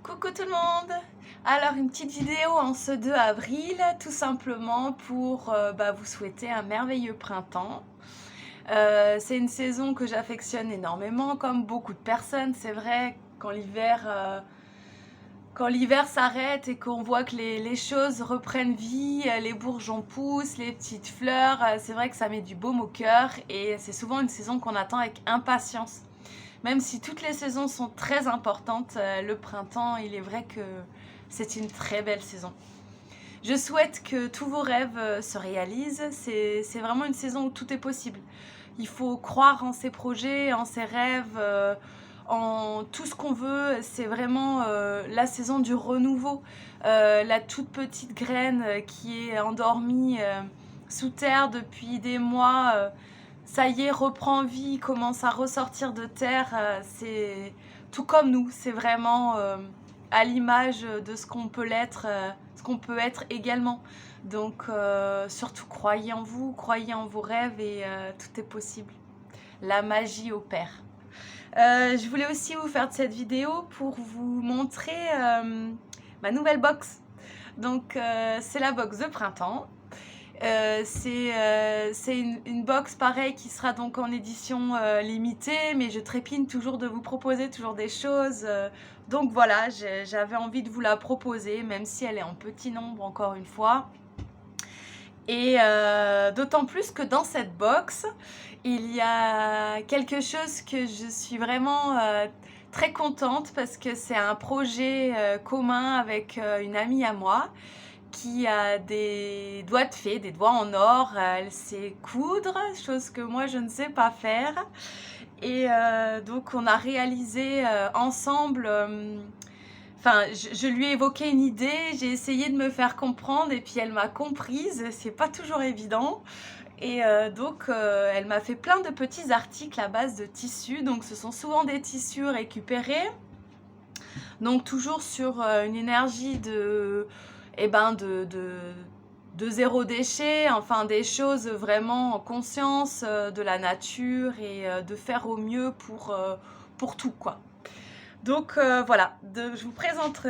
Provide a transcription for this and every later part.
Coucou tout le monde! Alors une petite vidéo en ce 2 avril, tout simplement pour vous souhaiter un merveilleux printemps. C'est une saison que j'affectionne énormément, comme beaucoup de personnes. C'est vrai, quand l'hiver s'arrête et qu'on voit que les choses reprennent vie, les bourgeons poussent, les petites fleurs, c'est vrai que ça met du baume au cœur et c'est souvent une saison qu'on attend avec impatience. Même si toutes les saisons sont très importantes, le printemps, il est vrai que c'est une très belle saison. Je souhaite que tous vos rêves se réalisent. C'est vraiment une saison où tout est possible. Il faut croire en ses projets, en ses rêves, en tout ce qu'on veut. C'est vraiment la saison du renouveau. La toute petite graine qui est endormie sous terre depuis des mois. Ça y est, reprend vie, commence à ressortir de terre, c'est tout comme nous, c'est vraiment à l'image de ce qu'on peut l'être, ce qu'on peut être également. Donc surtout croyez en vous, croyez en vos rêves et tout est possible. La magie opère. Je voulais aussi vous faire de cette vidéo pour vous montrer ma nouvelle box. Donc c'est la box de printemps. C'est une box pareil qui sera donc en édition limitée, mais je trépigne toujours de vous proposer toujours des choses. Donc voilà, j'avais envie de vous la proposer, même si elle est en petit nombre encore une fois. Et d'autant plus que dans cette box, il y a quelque chose que je suis vraiment très contente parce que c'est un projet commun avec une amie à moi qui a des doigts de fée, des doigts en or. Elle sait coudre, chose que moi je ne sais pas faire. Et donc on a réalisé ensemble, je lui ai évoqué une idée, j'ai essayé de me faire comprendre et puis elle m'a comprise, c'est pas toujours évident. Et elle m'a fait plein de petits articles à base de tissus, donc ce sont souvent des tissus récupérés. Donc toujours sur une énergie de zéro déchet, enfin des choses vraiment en conscience de la nature et de faire au mieux pour tout quoi. Donc voilà, je vous présente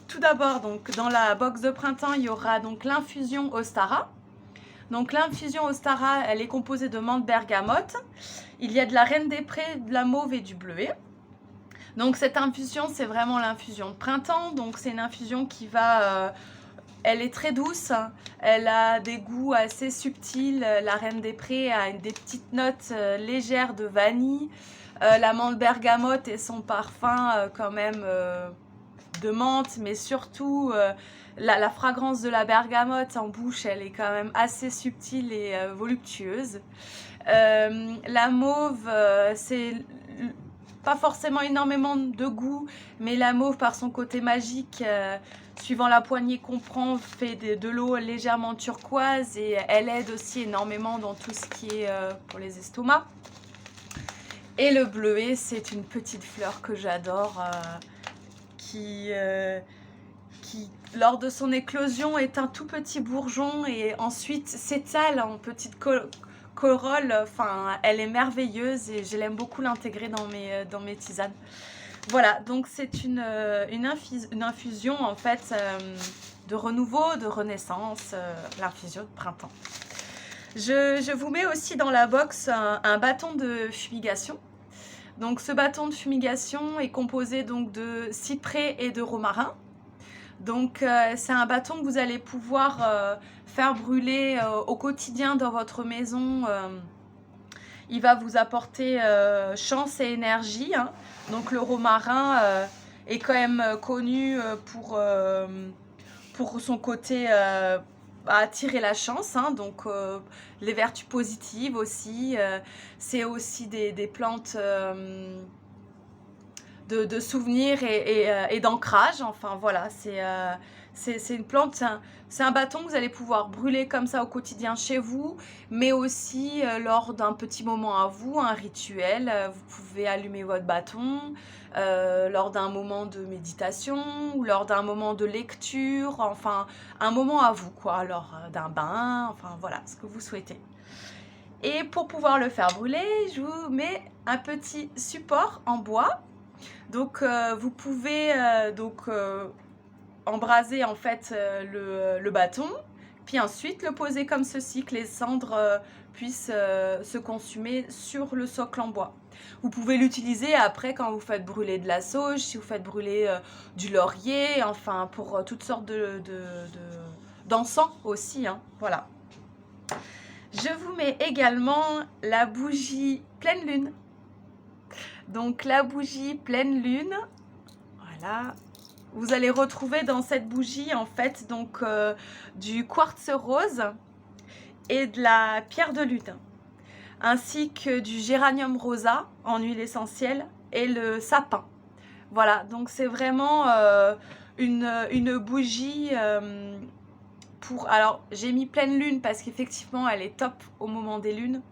tout d'abord, donc dans la box de printemps, il y aura donc l'infusion Ostara. Donc l'infusion Ostara, elle est composée de menthe bergamote. Il y a de la reine des prés, de la mauve et du bleuet. Donc cette infusion, c'est vraiment l'infusion de printemps. Donc c'est une infusion qui va... elle est très douce, elle a des goûts assez subtils. La reine des prés a des petites notes légères de vanille. La menthe bergamote et son parfum quand même de menthe, mais surtout la fragrance de la bergamote en bouche, elle est quand même assez subtile et voluptueuse. La mauve, c'est pas forcément énormément de goût, mais la mauve par son côté magique, suivant la poignée qu'on prend, fait de l'eau légèrement turquoise et elle aide aussi énormément dans tout ce qui est pour les estomacs. Et le bleuet, c'est une petite fleur que j'adore, qui lors de son éclosion est un tout petit bourgeon et ensuite s'étale en petite corolle. Enfin, elle est merveilleuse et je l'aime beaucoup l'intégrer dans mes tisanes. Voilà, donc c'est une infusion en fait de renouveau, de renaissance, l'infusion de printemps. Je vous mets aussi dans la box un bâton de fumigation. Donc ce bâton de fumigation est composé donc de cyprès et de romarin. Donc c'est un bâton que vous allez pouvoir faire brûler au quotidien dans votre maison. Il va vous apporter chance et énergie, hein. Donc le romarin est quand même connu pour son côté à attirer la chance, hein. Donc les vertus positives aussi. C'est aussi des plantes de souvenirs et d'ancrage. Enfin voilà, c'est une plante, c'est un bâton que vous allez pouvoir brûler comme ça au quotidien chez vous, mais aussi lors d'un petit moment à vous, un rituel. Vous pouvez allumer votre bâton lors d'un moment de méditation ou lors d'un moment de lecture, enfin un moment à vous quoi, lors d'un bain, enfin voilà, ce que vous souhaitez. Et pour pouvoir le faire brûler, je vous mets un petit support en bois. Donc vous pouvez embraser en fait le bâton, puis ensuite le poser comme ceci, que les cendres puissent se consumer sur le socle en bois. Vous pouvez l'utiliser après quand vous faites brûler de la sauge, si vous faites brûler du laurier, enfin pour toutes sortes d'encens aussi, hein, voilà. Je vous mets également la bougie pleine lune. Donc la bougie pleine lune, voilà. Vous allez retrouver dans cette bougie en fait donc du quartz rose et de la pierre de lune, ainsi que du géranium rosa en huile essentielle et le sapin. Voilà, donc c'est vraiment une bougie pour... Alors j'ai mis pleine lune parce qu'effectivement elle est top au moment des lunes.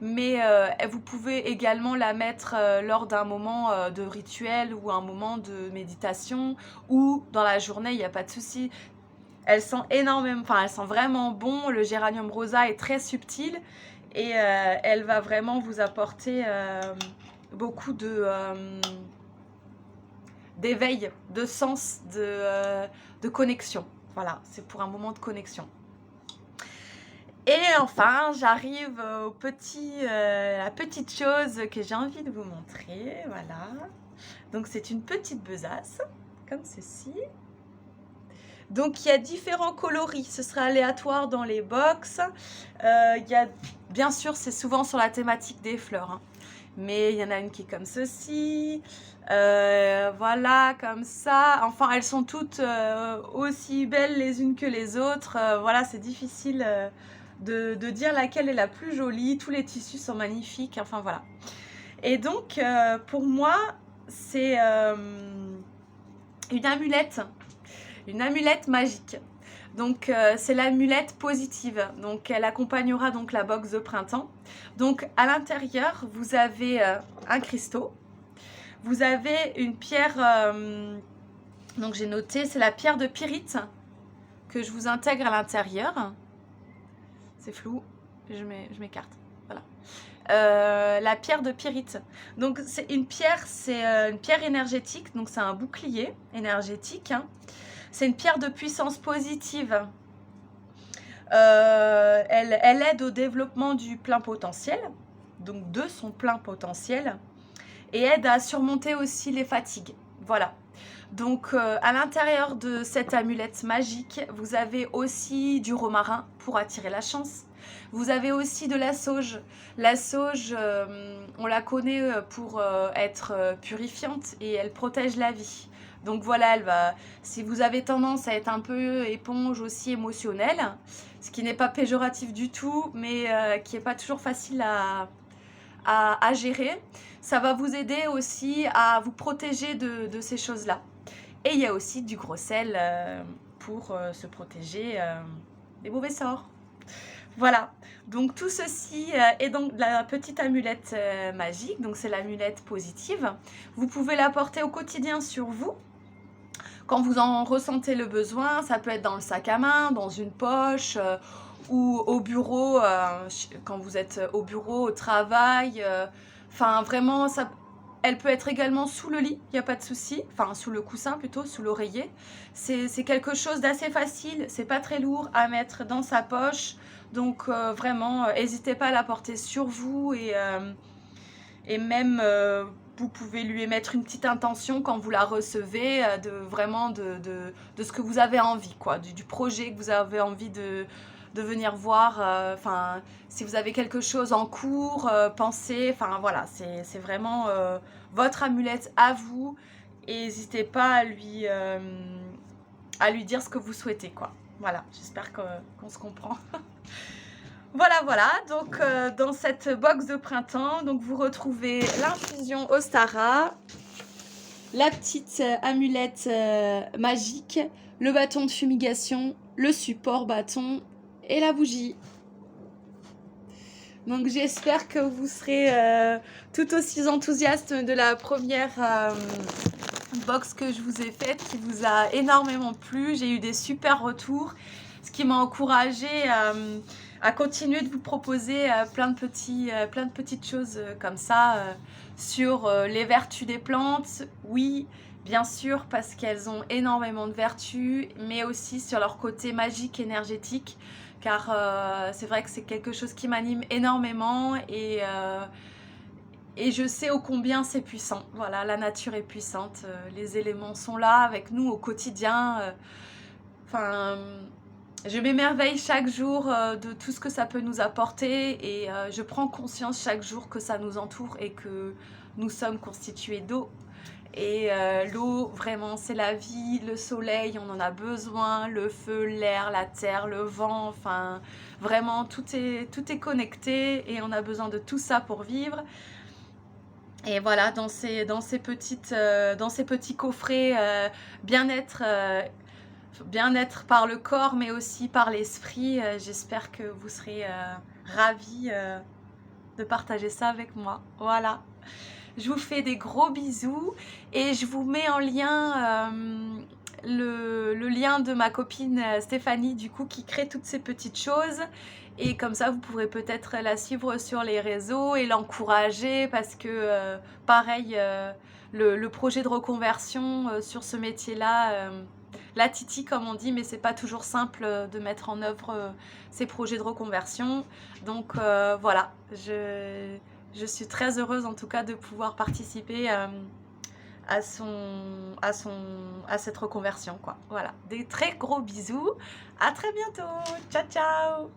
Mais vous pouvez également la mettre lors d'un moment de rituel ou un moment de méditation ou dans la journée, il n'y a pas de souci. Elle sent énormément, enfin elle sent vraiment bon, le géranium rosa est très subtil et elle va vraiment vous apporter beaucoup d'éveil, de sens, de connexion. Voilà, c'est pour un moment de connexion. Et enfin, j'arrive au la petite chose que j'ai envie de vous montrer. Voilà. Donc, c'est une petite besace, comme ceci. Donc, il y a différents coloris. Ce sera aléatoire dans les box. Bien sûr, c'est souvent sur la thématique des fleurs. Hein. Mais il y en a une qui est comme ceci. Voilà, comme ça. Enfin, elles sont toutes aussi belles les unes que les autres. Voilà, c'est difficile... De dire laquelle est la plus jolie. Tous les tissus sont magnifiques, enfin voilà. Et donc pour moi c'est une amulette magique. Donc c'est l'amulette positive, donc elle accompagnera donc la box de printemps. Donc à l'intérieur vous avez un cristaux, vous avez une pierre, donc j'ai noté, c'est la pierre de pyrite que je vous intègre à l'intérieur. C'est flou, je m'écarte. Voilà. La pierre de pyrite. Donc c'est une pierre énergétique, donc c'est un bouclier énergétique. Hein. C'est une pierre de puissance positive. Elle aide au développement du plein potentiel, donc de son plein potentiel, et aide à surmonter aussi les fatigues. Voilà. Donc à l'intérieur de cette amulette magique, vous avez aussi du romarin pour attirer la chance. Vous avez aussi de la sauge. La sauge, on la connaît pour être purifiante et elle protège la vie. Donc voilà, si vous avez tendance à être un peu éponge aussi émotionnelle, ce qui n'est pas péjoratif du tout, mais qui n'est pas toujours facile à gérer, ça va vous aider aussi à vous protéger de ces choses-là. Et il y a aussi du gros sel pour se protéger des mauvais sorts. Voilà, donc tout ceci est donc la petite amulette magique, donc c'est l'amulette positive. Vous pouvez la porter au quotidien sur vous. Quand vous en ressentez le besoin, ça peut être dans le sac à main, dans une poche ou au bureau, quand vous êtes au bureau, au travail. Enfin, vraiment, elle peut être également sous le lit, il n'y a pas de souci. Enfin, sous le coussin plutôt, sous l'oreiller. C'est quelque chose d'assez facile, c'est pas très lourd à mettre dans sa poche. Donc vraiment, n'hésitez pas à la porter sur vous et même vous pouvez lui émettre une petite intention quand vous la recevez de ce que vous avez envie, quoi, du projet que vous avez envie de venir voir. Enfin, si vous avez quelque chose en cours, pensez. Enfin voilà, c'est vraiment votre amulette à vous. Et n'hésitez pas à lui dire ce que vous souhaitez, quoi. Voilà, j'espère qu'on se comprend. Voilà, donc dans cette box de printemps, donc vous retrouvez l'infusion Ostara, la petite amulette magique, le bâton de fumigation, le support bâton et la bougie. Donc j'espère que vous serez tout aussi enthousiaste de la première box que je vous ai faite, qui vous a énormément plu. J'ai eu des super retours, ce qui m'a encouragée à continuer de vous proposer plein de petites choses comme ça sur les vertus des plantes. Oui, bien sûr, parce qu'elles ont énormément de vertus, mais aussi sur leur côté magique, énergétique, car c'est vrai que c'est quelque chose qui m'anime énormément et je sais ô combien c'est puissant. Voilà, la nature est puissante, les éléments sont là avec nous au quotidien. Enfin, je m'émerveille chaque jour de tout ce que ça peut nous apporter et je prends conscience chaque jour que ça nous entoure et que nous sommes constitués d'eau. Et l'eau, vraiment, c'est la vie, le soleil, on en a besoin, le feu, l'air, la terre, le vent, enfin, vraiment, tout est connecté et on a besoin de tout ça pour vivre. Et voilà, dans ces petits coffrets, bien-être bien-être par le corps, mais aussi par l'esprit. J'espère que vous serez ravis de partager ça avec moi. Voilà. Je vous fais des gros bisous et je vous mets en lien le lien de ma copine Stéphanie, du coup, qui crée toutes ces petites choses. Et comme ça, vous pourrez peut-être la suivre sur les réseaux et l'encourager parce que, pareil, le projet de reconversion sur ce métier-là, la titi comme on dit, mais c'est pas toujours simple de mettre en œuvre ces projets de reconversion. Donc voilà, je suis très heureuse en tout cas de pouvoir participer à cette reconversion, quoi. Voilà, des très gros bisous, à très bientôt, ciao ciao.